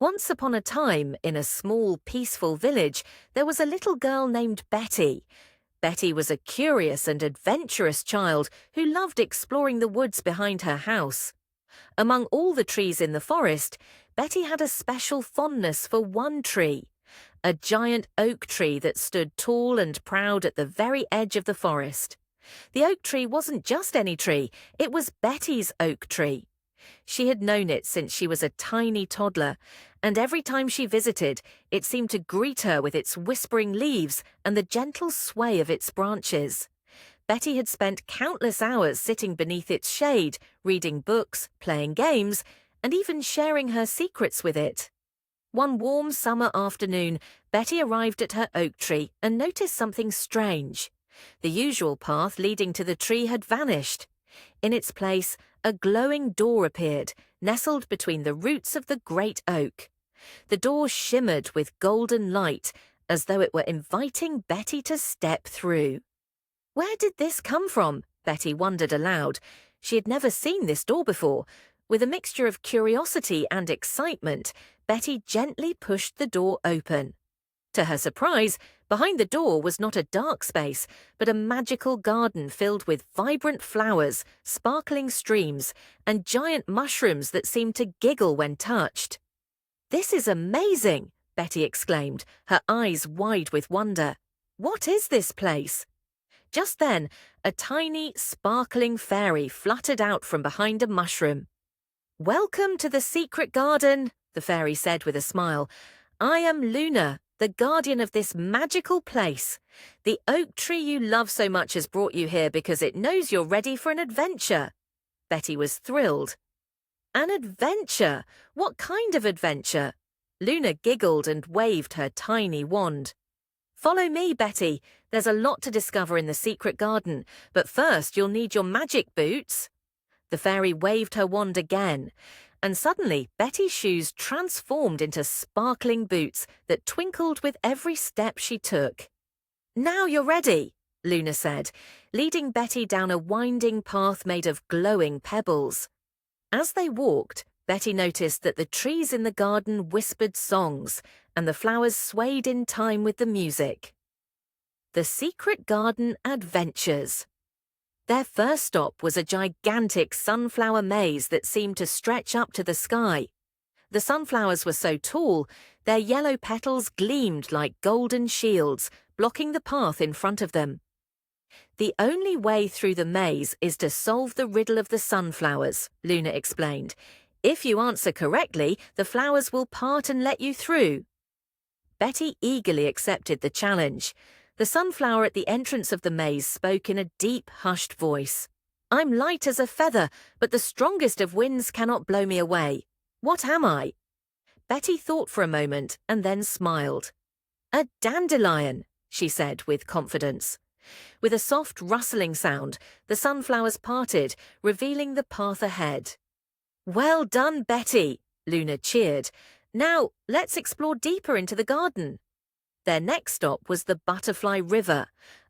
Once upon a time, in a small, peaceful village, there was a little girl named Betty. Betty was a curious and adventurous child who loved exploring the woods behind her house. Among all the trees in the forest, Betty had a special fondness for one tree, a giant oak tree that stood tall and proud at the very edge of the forest. The oak tree wasn't just any tree, it was Betty's oak tree. She had known it since she was a tiny toddler, and every time she visited, it seemed to greet her with its whispering leaves and the gentle sway of its branches. Betty had spent countless hours sitting beneath its shade, reading books, playing games, and even sharing her secrets with it. One warm summer afternoon, Betty arrived at her oak tree and noticed something strange. The usual path leading to the tree had vanished. In its place, a glowing door appeared, nestled between the roots of the great oak. The door shimmered with golden light, as though it were inviting Betty to step through. Where did this come from? Betty wondered aloud. She had never seen this door before. With a mixture of curiosity and excitement, Betty gently pushed the door open. To her surprise, behind the door was not a dark space, but a magical garden filled with vibrant flowers, sparkling streams, and giant mushrooms that seemed to giggle when touched. "This is amazing!" Betty exclaimed, her eyes wide with wonder. "What is this place?" Just then, a tiny, sparkling fairy fluttered out from behind a mushroom. "Welcome to the secret garden," the fairy said with a smile. "I am Luna, the guardian of this magical place. The oak tree you love so much has brought you here because it knows you're ready for an adventure." Betty was thrilled. "An adventure? What kind of adventure?" Luna giggled and waved her tiny wand. "Follow me, Betty. There's a lot to discover in the secret garden, but first you'll need your magic boots." The fairy waved her wand again, and suddenly Betty's shoes transformed into sparkling boots that twinkled with every step she took. "Now you're ready," Luna said, leading Betty down a winding path made of glowing pebbles. As they walked, Betty noticed that the trees in the garden whispered songs, and the flowers swayed in time with the music. The Secret Garden Adventures. Their first stop was a gigantic sunflower maze that seemed to stretch up to the sky. The sunflowers were so tall, their yellow petals gleamed like golden shields, blocking the path in front of them. "The only way through the maze is to solve the riddle of the sunflowers," Luna explained. "If you answer correctly, the flowers will part and let you through." Betty eagerly accepted the challenge. The sunflower at the entrance of the maze spoke in a deep, hushed voice. "I'm light as a feather, but the strongest of winds cannot blow me away. What am I?" Betty thought for a moment and then smiled. "A dandelion," she said with confidence. With a soft rustling sound, the sunflowers parted, revealing the path ahead. "Well done, Betty," Luna cheered. "Now, let's explore deeper into the garden." Their next stop was the Butterfly River,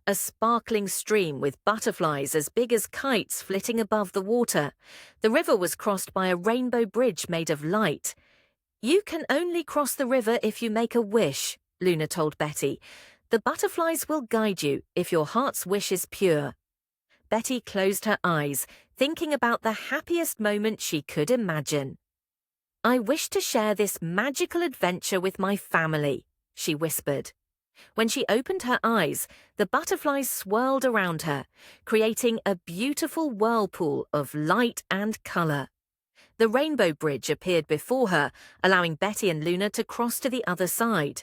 a sparkling stream with butterflies as big as kites flitting above the water. The river was crossed by a rainbow bridge made of light. "You can only cross the river if you make a wish," Luna told Betty. "The butterflies will guide you if your heart's wish is pure." Betty closed her eyes, thinking about the happiest moment she could imagine. "I wish to share this magical adventure with my family," she whispered. When she opened her eyes, the butterflies swirled around her, creating a beautiful whirlpool of light and color. The rainbow bridge appeared before her, allowing Betty and Luna to cross to the other side.